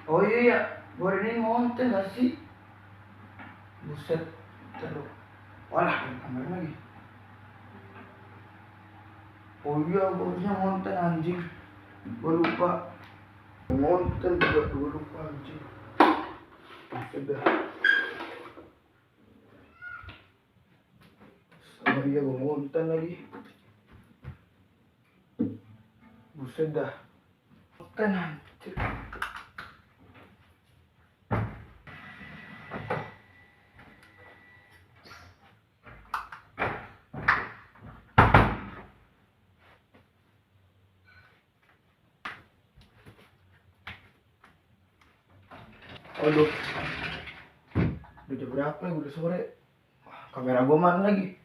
Oh iya, gue ini ngonten gak sih? Buset, terus. Walah, kamera lagi. Oh iya, gue harusnya ngonten anjing. Gue lupa. Ngonten juga, gue lupa anjing. Buset dah. Sama iya, gue ngonten lagi. Buset dah. Ngonten anjing. Aduh, udah jam berapa ya? Udah sore. Kamera gue mana lagi?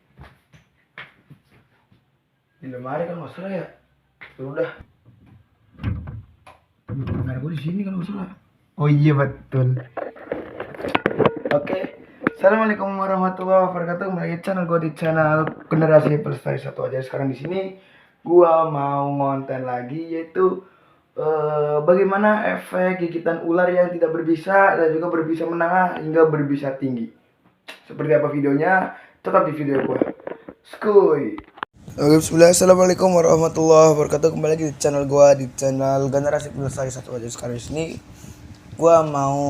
Di lemari kan nggak salah ya. Udah. Kamera gue di sini kan nggak salah. Oh iya betul. Oke. Assalamualaikum warahmatullahi wabarakatuh. Kembali di channel gue, di channel Generasi Pelestari Satu Aja. Sekarang di sini gue mau ngonten lagi, yaitu bagaimana efek gigitan ular yang tidak berbisa dan juga berbisa menengah hingga berbisa tinggi. Seperti apa videonya? Tetap di video gue. Skuy. Oke, bismillah. Assalamualaikum warahmatullahi wabarakatuh. Kembali lagi di channel gue, di channel Generasi Pelestari Satu Aja. Sekarang di sini gue mau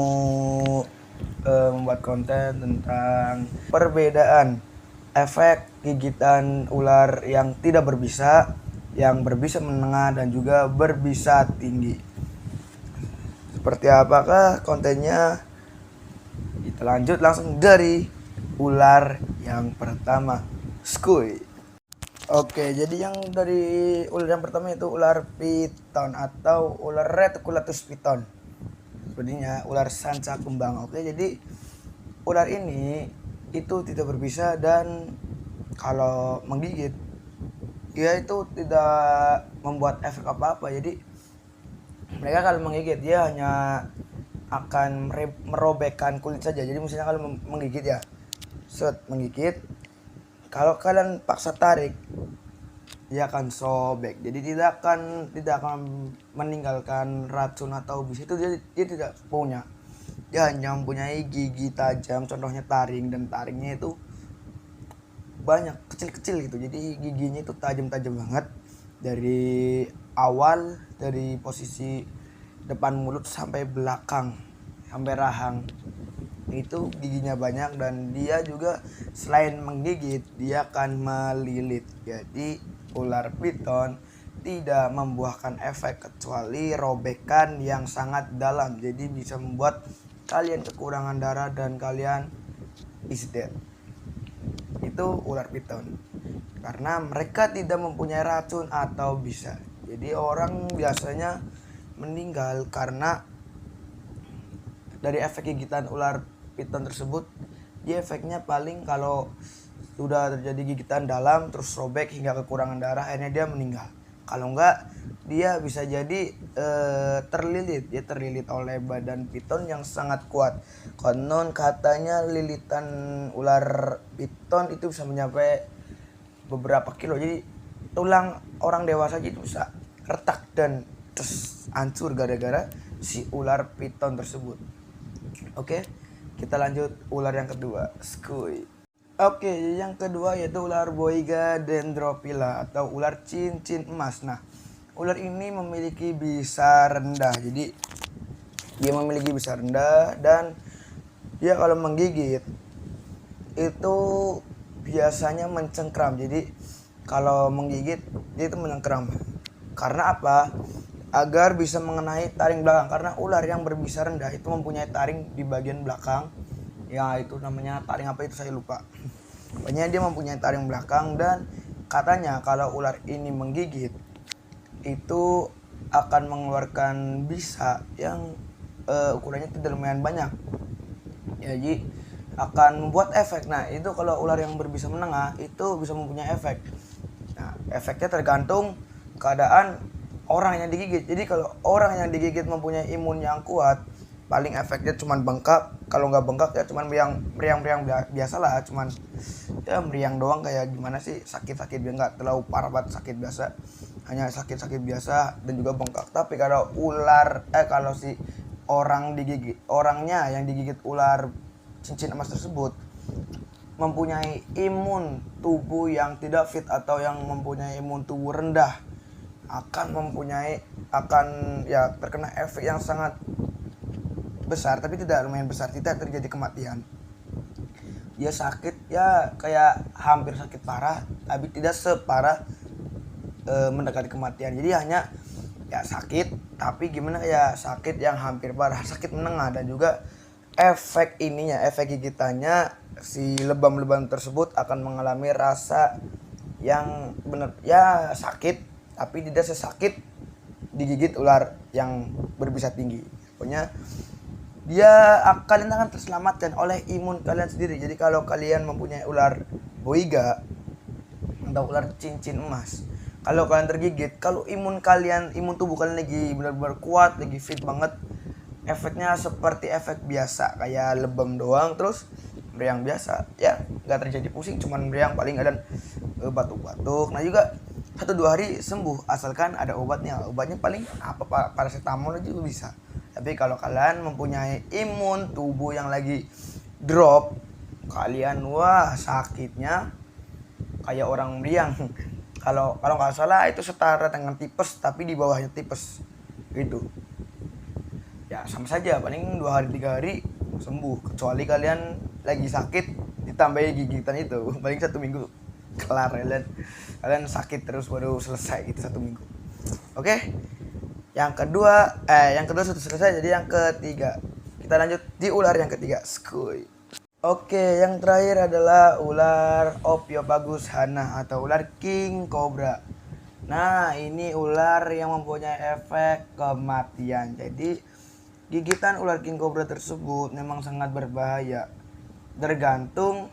membuat konten tentang perbedaan efek gigitan ular yang tidak berbisa, yang berbisa menengah dan juga berbisa tinggi. Seperti apakah kontennya? Kita lanjut langsung dari ular yang pertama, skuy. Oke, jadi yang dari ular yang pertama itu ular piton atau ular reticulatus piton. Sebenarnya ular sanca kembang. Oke, jadi ular ini itu tidak berbisa dan kalau menggigit dia itu tidak membuat efek apa-apa. Jadi mereka kalau menggigit dia hanya akan merobekkan kulit saja. Jadi misalnya kalau menggigit ya, menggigit, kalau kalian paksa tarik dia akan sobek. Jadi tidak akan meninggalkan racun atau bis. Itu dia tidak punya. Dia hanya mempunyai gigi tajam, contohnya taring, dan taringnya itu banyak kecil-kecil gitu. Jadi giginya itu tajam-tajam banget dari awal, dari posisi depan mulut sampai belakang, sampai rahang. Itu giginya banyak dan dia juga selain menggigit dia akan melilit. Jadi ular piton tidak membuahkan efek kecuali robekan yang sangat dalam. Jadi bisa membuat kalian kekurangan darah dan kalian is dead. Itu ular piton. Karena mereka tidak mempunyai racun atau bisa. Jadi orang biasanya meninggal karena dari efek gigitan ular piton tersebut. Dia efeknya paling kalau sudah terjadi gigitan dalam terus robek hingga kekurangan darah, akhirnya dia meninggal. Kalau enggak, dia bisa jadi terlilit. Dia terlilit oleh badan piton yang sangat kuat. Konon katanya lilitan ular piton itu bisa mencapai beberapa kilo. Jadi tulang orang dewasa aja itu bisa retak dan hancur gara-gara si ular piton tersebut. Oke, kita lanjut ular yang kedua, skuy. Oke, yang kedua yaitu ular Boiga dendrophylla atau ular cincin emas. Nah, ular ini memiliki bisa rendah. Jadi dia memiliki bisa rendah dan dia kalau menggigit itu biasanya mencengkram. Jadi kalau menggigit dia itu mencengkram. Karena apa? Agar bisa mengenai taring belakang. Karena ular yang berbisa rendah itu mempunyai taring di bagian belakang. Ya itu namanya taring apa itu saya lupa. Pokoknya dia mempunyai taring belakang, dan katanya kalau ular ini menggigit itu akan mengeluarkan bisa yang ukurannya tidak lumayan banyak. Jadi akan membuat efek. Nah, itu kalau ular yang berbisa menengah itu bisa mempunyai efek. Nah, efeknya tergantung keadaan orang yang digigit. Jadi kalau orang yang digigit mempunyai imun yang kuat, paling efeknya cuman bengkak. Kalau nggak bengkak ya cuman meriang biasa lah, cuman ya meriang doang, kayak gimana sih, sakit-sakit biasa, nggak terlalu parah banget sakit biasa, hanya sakit-sakit biasa dan juga bengkak. Tapi kalau kalau si orangnya yang digigit ular cincin emas tersebut mempunyai imun tubuh yang tidak fit atau yang mempunyai imun tubuh rendah, akan ya terkena efek yang sangat besar, tapi tidak lumayan besar, tidak terjadi kematian. Dia sakit ya kayak hampir sakit parah, tapi tidak separah mendekati kematian. Jadi hanya ya sakit, tapi gimana ya, sakit yang hampir parah, sakit menengah. Dan juga efek gigitannya, si lebam-lebam tersebut akan mengalami rasa yang benar ya sakit, tapi tidak sesakit digigit ular yang berbisa tinggi. Pokoknya kalian akan terselamatkan oleh imun kalian sendiri. Jadi kalau kalian mempunyai ular boiga atau ular cincin emas, kalau kalian tergigit, kalau imun tubuh kalian lagi benar-benar kuat, lagi fit banget, efeknya seperti efek biasa, kayak lebam doang, terus meriang biasa ya, nggak terjadi pusing, cuman meriang, paling ada batuk-batuk. Nah juga 1-2 hari sembuh, asalkan ada obatnya paling paracetamol aja bisa. Tapi kalau kalian mempunyai imun tubuh yang lagi drop, kalian wah sakitnya kayak orang meriang. Kalau nggak salah itu setara dengan tipes, tapi di bawahnya tipes gitu. Ya sama saja, paling 2 hari 3 hari sembuh, kecuali kalian lagi sakit ditambahi gigitan itu, paling 1 minggu kelar, kalian sakit terus baru selesai gitu 1 minggu. Oke, yang kedua sudah selesai, jadi yang ketiga kita lanjut di ular yang ketiga, skuy. Oke, yang terakhir adalah ular Ophiopagus hana atau ular king cobra. Nah, ini ular yang mempunyai efek kematian. Jadi gigitan ular king cobra tersebut memang sangat berbahaya. Tergantung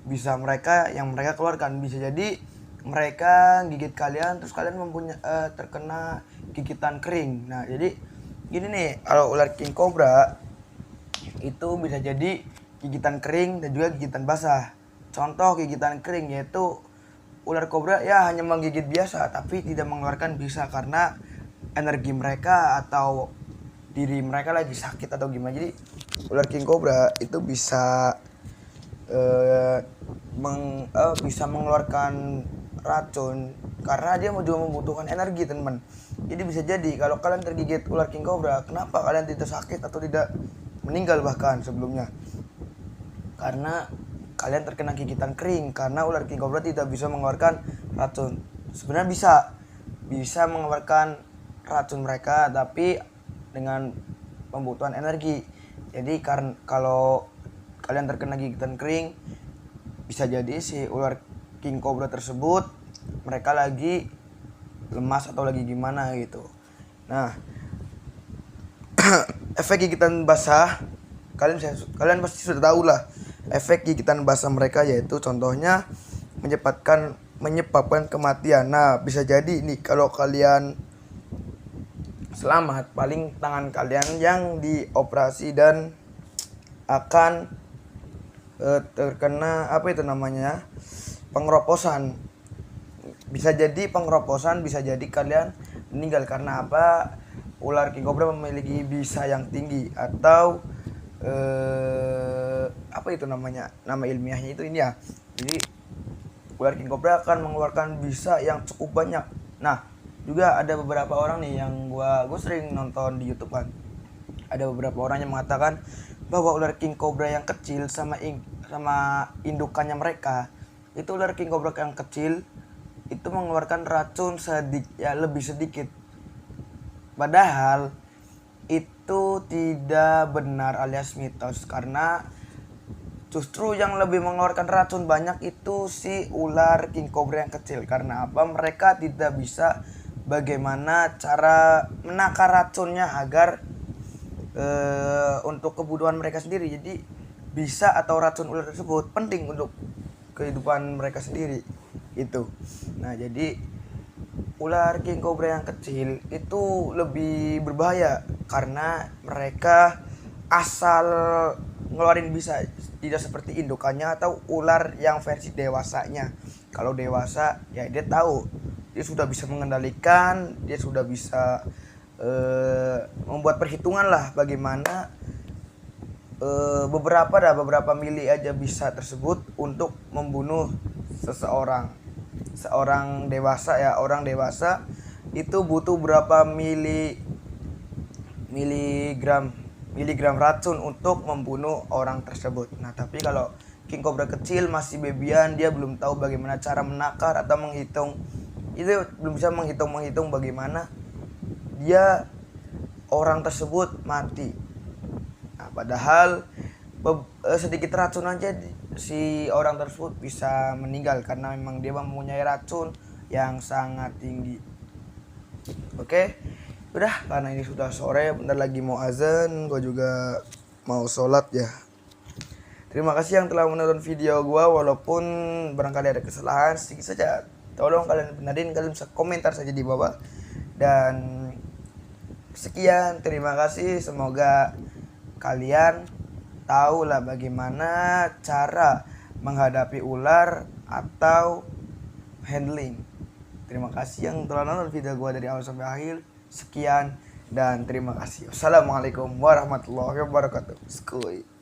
bisa mereka keluarkan. Bisa jadi mereka gigit kalian terus kalian mempunyai terkena gigitan kering. Nah, jadi gini nih, kalau ular king cobra itu bisa jadi gigitan kering dan juga gigitan basah. Contoh gigitan kering yaitu ular kobra ya hanya menggigit biasa tapi tidak mengeluarkan bisa, karena energi mereka atau diri mereka lagi sakit atau gimana. Jadi ular king cobra itu bisa bisa mengeluarkan racun karena dia juga membutuhkan energi, teman. Jadi bisa jadi kalau kalian tergigit ular king cobra, kenapa kalian tidak sakit atau tidak meninggal bahkan sebelumnya? Karena kalian terkena gigitan kering, karena ular king cobra tidak bisa mengeluarkan racun. Sebenarnya bisa mengeluarkan racun mereka, tapi dengan pembutuhan energi. Jadi kalau kalian terkena gigitan kering, bisa jadi si ular king cobra tersebut mereka lagi lemas atau lagi gimana gitu. Nah, efek gigitan basah kalian pasti sudah tahu lah. Efek gigitan basah mereka yaitu contohnya menyebabkan kematian. Nah, bisa jadi nih kalau kalian selamat, paling tangan kalian yang dioperasi dan akan terkena pengeroposan. Bisa jadi pengeroposan, bisa jadi kalian meninggal. Karena apa? Ular king cobra memiliki bisa yang tinggi, atau nama ilmiahnya itu ini ya. Jadi ular king cobra akan mengeluarkan bisa yang cukup banyak. Nah, juga ada beberapa orang nih yang gue sering nonton di YouTube kan. Ada beberapa orang yang mengatakan bahwa ular king cobra yang kecil sama indukannya mereka, itu ular king cobra yang kecil itu mengeluarkan racun lebih sedikit. Padahal itu tidak benar alias mitos, karena Justru yang lebih mengeluarkan racun banyak itu si ular king cobra yang kecil. Karena apa? Mereka tidak bisa bagaimana cara menakar racunnya agar untuk kebutuhan mereka sendiri. Jadi bisa atau racun ular tersebut penting untuk kehidupan mereka sendiri itu. Nah, jadi ular king cobra yang kecil itu lebih berbahaya karena mereka asal ngeluarin bisa, tidak seperti indukannya atau ular yang versi dewasanya. Kalau dewasa ya dia tahu, dia sudah bisa mengendalikan, dia sudah bisa membuat perhitungan lah bagaimana beberapa mili aja bisa tersebut untuk membunuh seorang dewasa ya. Orang dewasa itu butuh berapa miligram racun untuk membunuh orang tersebut. Nah, tapi kalau king cobra kecil masih babyan, dia belum tahu bagaimana cara menakar atau menghitung. Itu belum bisa menghitung bagaimana dia orang tersebut mati. Nah, padahal sedikit racun aja si orang tersebut bisa meninggal karena memang dia mempunyai racun yang sangat tinggi. Oke, udah, karena ini sudah sore, bentar lagi mau azan, gue juga mau sholat ya. Terima kasih yang telah menonton video gue, walaupun barangkali ada kesalahan sedikit saja, tolong kalian benerin, kalian bisa komentar saja di bawah. Dan sekian, terima kasih, semoga kalian tahu lah bagaimana cara menghadapi ular atau handling. Terima kasih yang telah nonton video gue dari awal sampai akhir. Sekian dan terima kasih. Wassalamualaikum warahmatullahi wabarakatuh. Skuy.